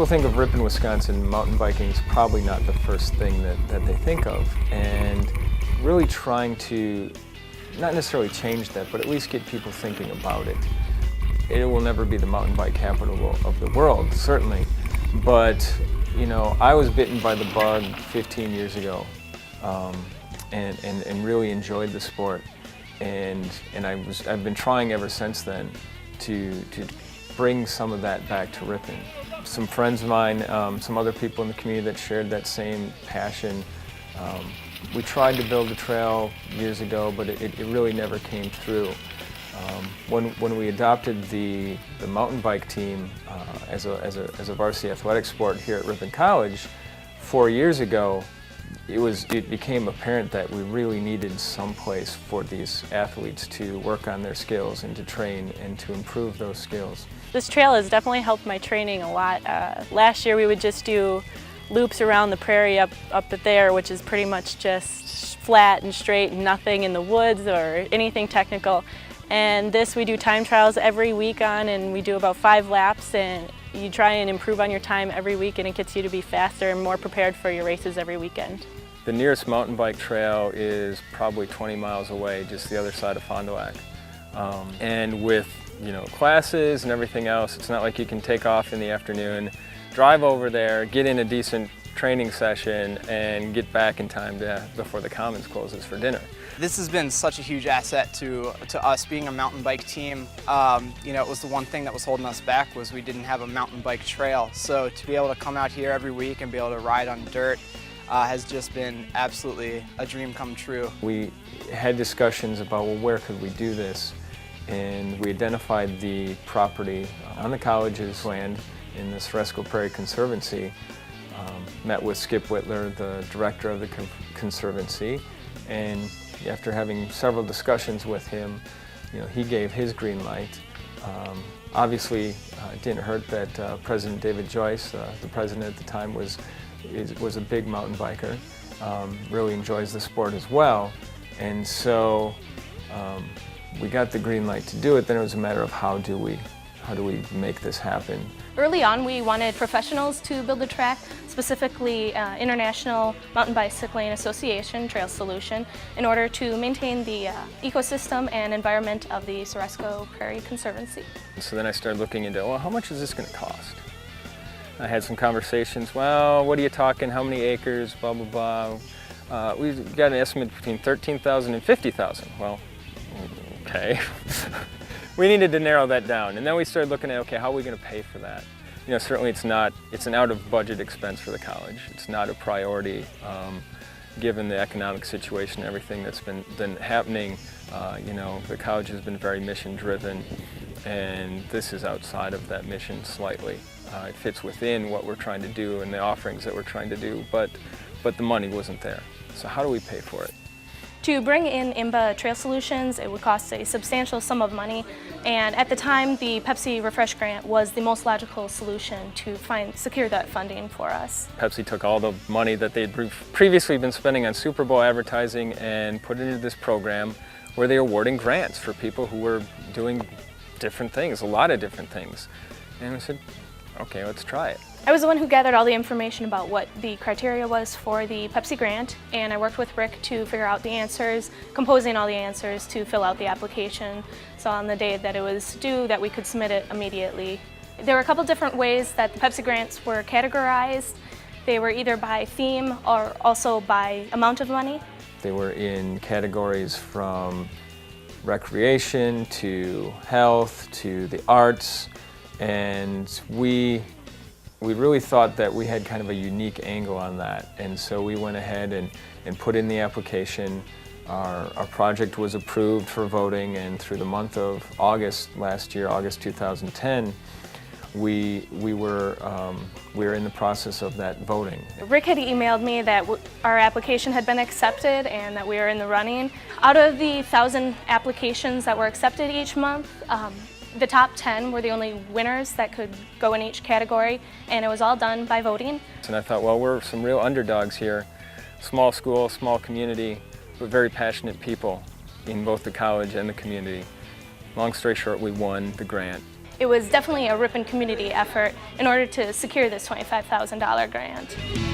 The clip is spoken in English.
people think of Ripon, Wisconsin, mountain biking is probably not the first thing that they think of. And really trying to, not necessarily change that, but at least get people thinking about it. It will never be the mountain bike capital of the world, certainly. But, you know, I was bitten by the bug 15 years ago and really enjoyed the sport. And I've been trying ever since then to bring some of that back to Ripon. Some friends of mine, some other people in the community that shared that same passion. We tried to build a trail years ago, but it really never came through. When we adopted the mountain bike team as a varsity athletic sport here at Ripon College 4 years ago, it became apparent that we really needed some place for these athletes to work on their skills and to train and to improve those skills. This trail has definitely helped my training a lot. Last year we would just do loops around the prairie up there, which is pretty much just flat and straight, nothing in the woods or anything technical. And this we do time trials every week on, and we do about 5 laps, and you try and improve on your time every week, and it gets you to be faster and more prepared for your races every weekend. The nearest mountain bike trail is probably 20 miles away, just the other side of Fond du Lac. And with, you know, classes and everything else, it's not like you can take off in the afternoon, drive over there, get in a decent training session, and get back in time before the Commons closes for dinner. This has been such a huge asset to us being a mountain bike team. You know, it was the one thing that was holding us back was we didn't have a mountain bike trail. So to be able to come out here every week and be able to ride on dirt has just been absolutely a dream come true. We had discussions about, well, where could we do this? And we identified the property on the college's land in the Ceresco Prairie Conservancy. Met with Skip Whitler, the director of the Conservancy, and after having several discussions with him, you know, he gave his green light. Obviously, it didn't hurt that President David Joyce, the president at the time, was a big mountain biker, really enjoys the sport as well, and so we got the green light to do it. Then it was a matter of how do we make this happen. Early on, we wanted professionals to build the track, specifically International Mountain Bicycling Association Trail Solution, in order to maintain the ecosystem and environment of the Ceresco Prairie Conservancy. So then I started looking into, well, how much is this going to cost? I had some conversations, well, what are you talking, how many acres, blah, blah, blah. We've got an estimate between 13,000 and 50,000. Well, okay. We needed to narrow that down, and then we started looking at, okay, how are we going to pay for that? You know, certainly it's an out-of-budget expense for the college. It's not a priority, given the economic situation, everything that's been happening. You know, the college has been very mission-driven, and this is outside of that mission slightly. It fits within what we're trying to do and the offerings that we're trying to do, but the money wasn't there. So how do we pay for it? To bring in IMBA Trail Solutions, it would cost a substantial sum of money, and at the time the Pepsi Refresh Grant was the most logical solution to secure that funding for us. Pepsi took all the money that they'd previously been spending on Super Bowl advertising and put it into this program where they're awarding grants for people who were doing different things, a lot of different things. And we said, okay, let's try it. I was the one who gathered all the information about what the criteria was for the Pepsi grant, and I worked with Rick to figure out the answers, composing all the answers to fill out the application. So on the day that it was due, that we could submit it immediately. There were a couple different ways that the Pepsi grants were categorized. They were either by theme or also by amount of money. They were in categories from recreation to health to the arts, and we really thought that we had kind of a unique angle on that, and so we went ahead and put in the application. Our project was approved for voting, and through the month of August last year, August 2010, we were in the process of that voting. Rick had emailed me that our application had been accepted and that we were in the running. Out of the 1,000 applications that were accepted each month, the top 10 were the only winners that could go in each category, and it was all done by voting. And I thought, well, we're some real underdogs here. Small school, small community, but very passionate people in both the college and the community. Long story short, we won the grant. It was definitely a Ripon community effort in order to secure this $25,000 grant.